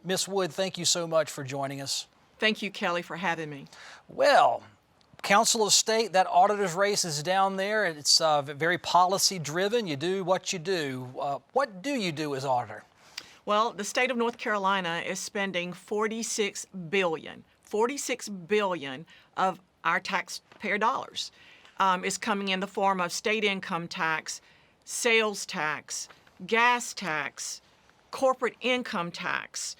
Ms. Wood, thank you so much for joining us. Thank you, Kelly, for having me. Well, Council of State, that auditor's race is down there. It's very policy driven. You do what you do. What do you do as auditor? Well, the state of North Carolina is spending $46 billion of our taxpayer dollars. Is coming in the form of state income tax, sales tax, gas tax, corporate income tax,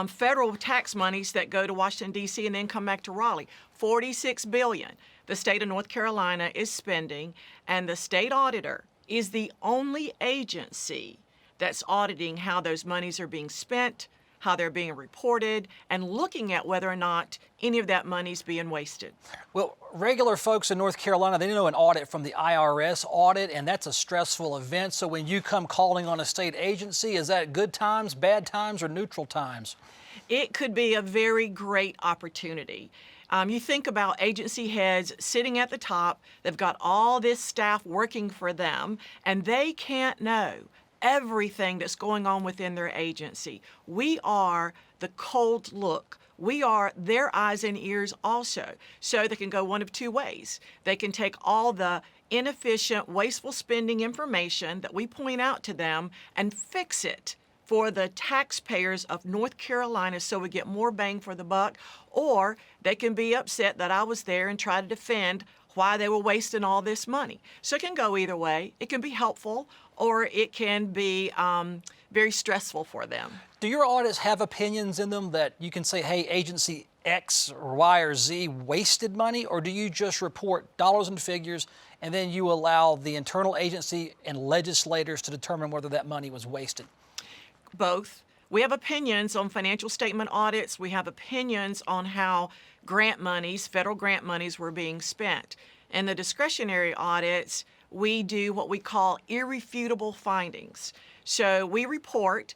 federal tax monies that go to Washington, D.C. and then come back to Raleigh. $46 billion the state of North Carolina is spending, and the state auditor is the only agency that's auditing how those monies are being spent, how they're being reported, and looking at whether or not any of that money's being wasted. Well, regular folks in North Carolina, they know an audit from the IRS audit, and that's a stressful event. So when you come calling on a state agency, is that good times, bad times, or neutral times? It could be a very great opportunity. You think about agency heads sitting at the top, they've got all this staff working for them, and they can't know everything that's going on within their agency. We are the cold look. We are their eyes and ears also. So they can go one of two ways. They can take all the inefficient, wasteful spending information that we point out to them and fix it for the taxpayers of North Carolina so we get more bang for the buck, or they can be upset that I was there and try to defend why they were wasting all this money. So it can go either way. It can be helpful, or it can be very stressful for them. Do your audits have opinions in them that you can say, hey, agency X or Y or Z wasted money, or do you just report dollars and figures and then you allow the internal agency and legislators to determine whether that money was wasted? Both. We have opinions on financial statement audits. We have opinions on how grant monies, federal grant monies, were being spent. In the discretionary audits, we do what we call irrefutable findings. So we report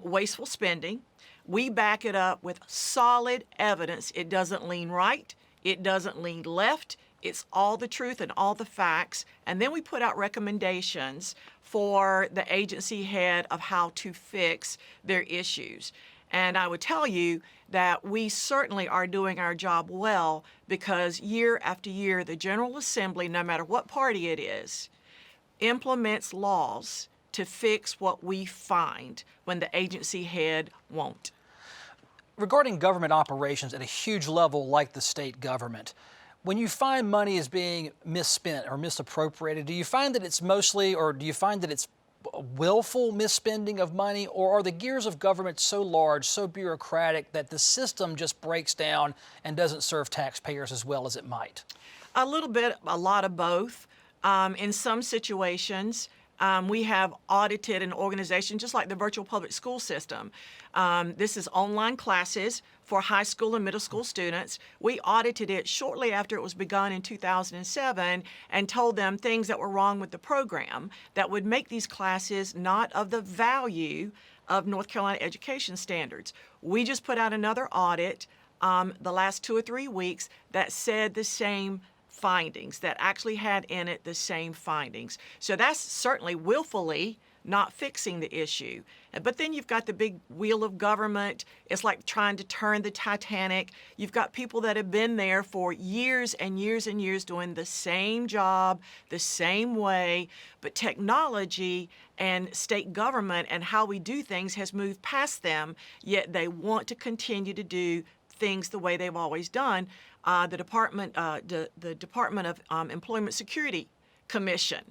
wasteful spending. We back it up with solid evidence. It doesn't lean right. It doesn't lean left. It's all the truth and all the facts. And then we put out recommendations for the agency head of how to fix their issues. And I would tell you that we certainly are doing our job well, because year after year, the General Assembly, no matter what party it is, implements laws to fix what we find when the agency head won't. Regarding government operations at a huge level like the state government, when you find money is being misspent or misappropriated, do you find that it's mostly, or do you find that it's willful misspending of money, or are the gears of government so large, so bureaucratic that the system just breaks down and doesn't serve taxpayers as well as it might? A little bit, a lot of both. In some situations, we have audited an organization just like the virtual public school system. This is online classes for high school and middle school students. We audited it shortly after it was begun in 2007 and told them things that were wrong with the program that would make these classes not of the value of North Carolina education standards. We just put out another audit the last 2 or 3 weeks that said the same findings, that actually had in it the same findings. So that's certainly willfully not fixing the issue. But then you've got the big wheel of government. It's like trying to turn the Titanic. You've got people that have been there for years and years and years doing the same job, the same way, but technology and state government and how we do things has moved past them, yet they want to continue to do things the way they've always done. The Department of Employment Security Commission,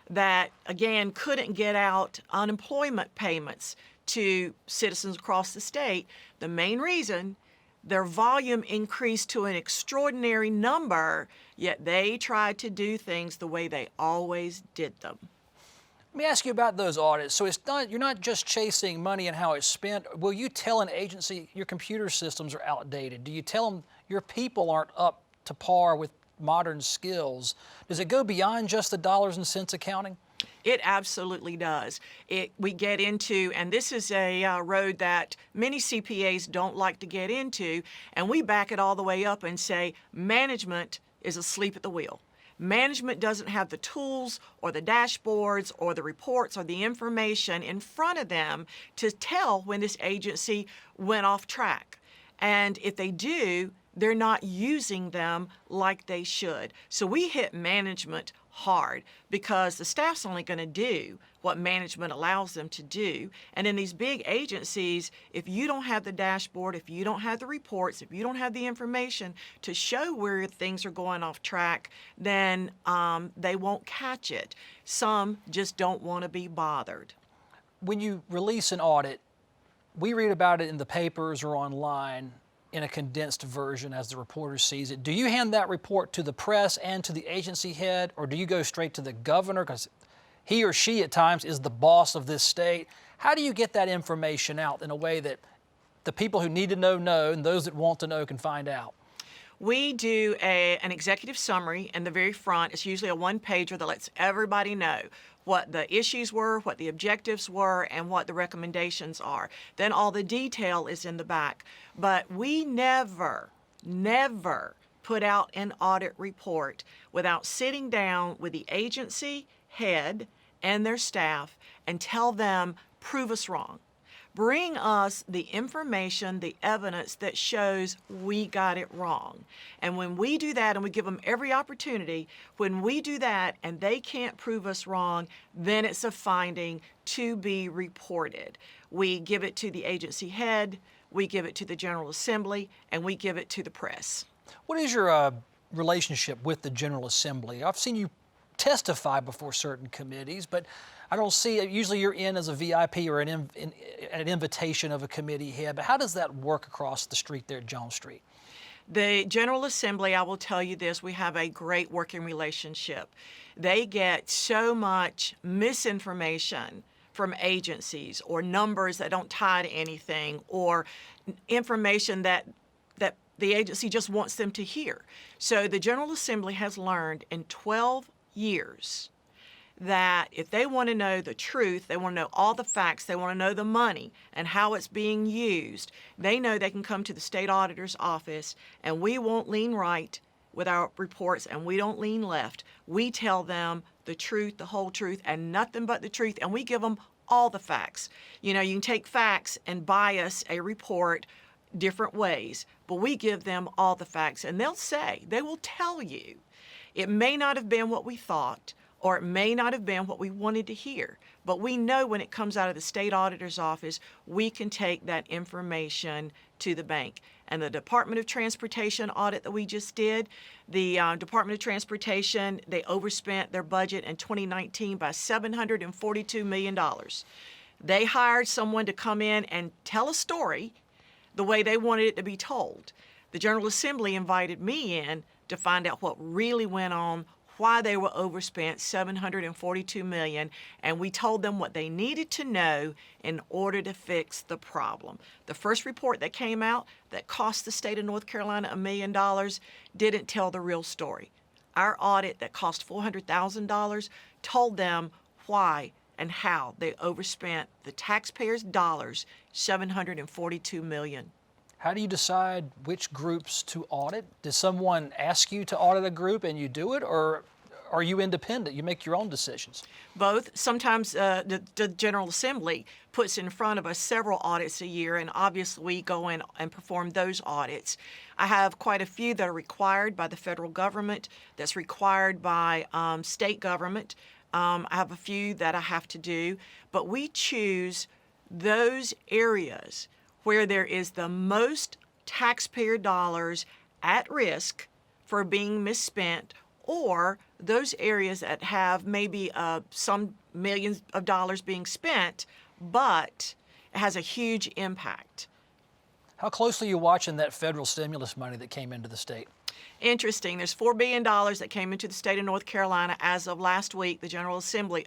that again couldn't get out unemployment payments to citizens across the state. The main reason, their volume increased to an extraordinary number, yet they tried to do things the way they always did them. Let me ask you about those audits. So you're not just chasing money and how it's spent. Will you tell an agency your computer systems are outdated? Do you tell them your people aren't up to par with modern skills? Does it go beyond just the dollars and cents accounting? It absolutely does. We get into, and this is a road that many CPAs don't like to get into, and we back it all the way up and say management is asleep at the wheel. Management doesn't have the tools or the dashboards or the reports or the information in front of them to tell when this agency went off track. And if they do, they're not using them like they should. So we hit management hard because the staff's only going to do what management allows them to do. And in these big agencies, if you don't have the dashboard, if you don't have the reports, if you don't have the information to show where things are going off track, then they won't catch it. Some just don't want to be bothered. When you release an audit, we read about it in the papers or online in a condensed version as the reporter sees it. Do you hand that report to the press and to the agency head, or do you go straight to the governor because he or she at times is the boss of this state? How do you get that information out in a way that the people who need to know, and those that want to know can find out? We do an executive summary in the very front. It's usually a one-pager that lets everybody know what the issues were, what the objectives were, and what the recommendations are. Then all the detail is in the back. But we never put out an audit report without sitting down with the agency head and their staff and tell them, prove us wrong. Bring us the information, the evidence that shows we got it wrong. And when we do that, and we give them every opportunity, when we do that and they can't prove us wrong, then it's a finding to be reported. We give it to the agency head, we give it to the General Assembly, and we give it to the press. What is your relationship with the General Assembly? I've seen you testify before certain committees, but I don't see it. Usually you're in as a VIP or an invitation of a committee head, but how does that work across the street there at Jones Street? The General Assembly, I will tell you this, we have a great working relationship. They get so much misinformation from agencies or numbers that don't tie to anything or information that the agency just wants them to hear. So the General Assembly has learned in 12 years that if they want to know the truth, they want to know all the facts, they want to know the money and how it's being used, they know they can come to the state auditor's office, and we won't lean right with our reports and we don't lean left. We tell them the truth, the whole truth, and nothing but the truth, and we give them all the facts. You know, you can take facts and bias a report different ways, but we give them all the facts, and they will tell you, it may not have been what we thought, or it may not have been what we wanted to hear, but we know when it comes out of the state auditor's office, we can take that information to the bank. And the Department of Transportation audit that we just did, the Department of Transportation, they overspent their budget in 2019 by $742 million. They hired someone to come in and tell a story the way they wanted it to be told. The General Assembly invited me in to find out what really went on, why they were overspent $742 million, and we told them what they needed to know in order to fix the problem. The first report that came out that cost the state of North Carolina $1 million didn't tell the real story. Our audit that cost $400,000 told them why and how they overspent the taxpayers' dollars, $742 million. How do you decide which groups to audit? Does someone ask you to audit a group and you do it, or are you independent? You make your own decisions? Both. Sometimes the General Assembly puts in front of us several audits a year, and obviously we go in and perform those audits. I have quite a few that are required by the federal government, that's required by state government. I have a few that I have to do, but we choose those areas where there is the most taxpayer dollars at risk for being misspent, or those areas that have maybe some millions of dollars being spent, but it has a huge impact. How closely are you watching that federal stimulus money that came into the state? Interesting. There's $4 billion that came into the state of North Carolina as of last week. The General Assembly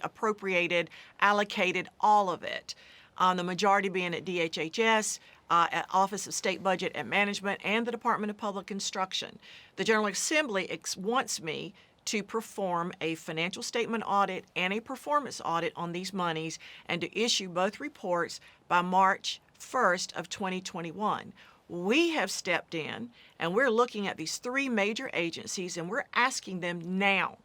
allocated all of it. The majority being at DHHS, at Office of State Budget and Management, and the Department of Public Instruction. The General Assembly wants me to perform a financial statement audit and a performance audit on these monies and to issue both reports by March 1st of 2021. We have stepped in and we're looking at these three major agencies and we're asking them now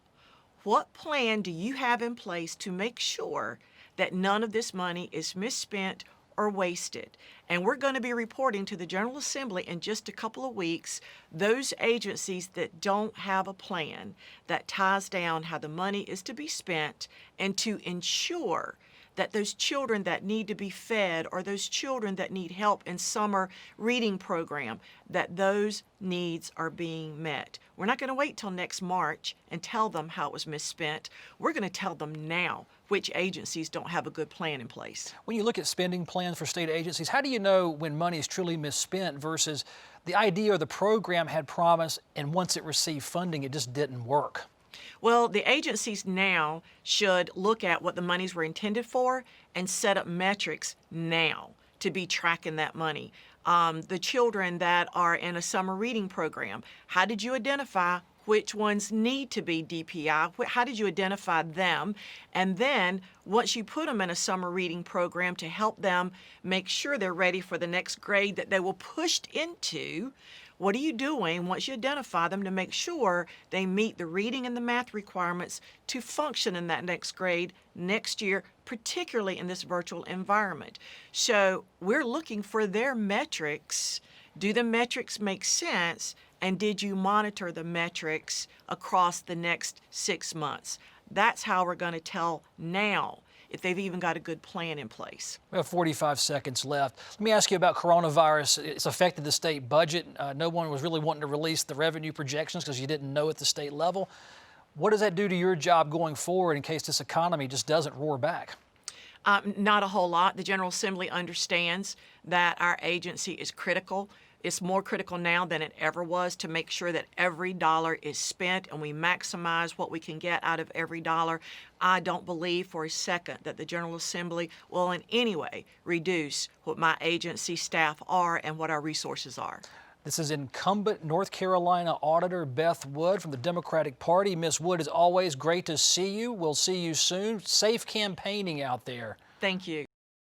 What plan do you have in place to make sure that none of this money is misspent or wasted? And we're going to be reporting to the General Assembly in just a couple of weeks those agencies that don't have a plan that ties down how the money is to be spent and to ensure that those children that need to be fed or those children that need help in summer reading program, that those needs are being met. We're not going to wait till next March and tell them how it was misspent. We're going to tell them now which agencies don't have a good plan in place. When you look at spending plans for state agencies, how do you know when money is truly misspent versus the idea or the program had promise and once it received funding, it just didn't work? Well, the agencies now should look at what the monies were intended for and set up metrics now to be tracking that money. The children that are in a summer reading program, how did you identify which ones need to be DPI? How did you identify them? And then once you put them in a summer reading program to help them make sure they're ready for the next grade that they will pushed into, what are you doing once you identify them to make sure they meet the reading and the math requirements to function in that next grade next year, particularly in this virtual environment? So we're looking for their metrics. Do the metrics make sense? And did you monitor the metrics across the next 6 months? That's how we're going to tell now if they've even got a good plan in place. We have 45 seconds left. Let me ask you about coronavirus. It's affected the state budget. No one was really wanting to release the revenue projections because you didn't know at the state level. What does that do to your job going forward in case this economy just doesn't roar back? Not a whole lot. The General Assembly understands that our agency is critical. It's more critical now than it ever was to make sure that every dollar is spent and we maximize what we can get out of every dollar. I don't believe for a second that the General Assembly will in any way reduce what my agency staff are and what our resources are. This is incumbent North Carolina Auditor Beth Wood from the Democratic Party. Ms. Wood, as always, great to see you. We'll see you soon. Safe campaigning out there. Thank you.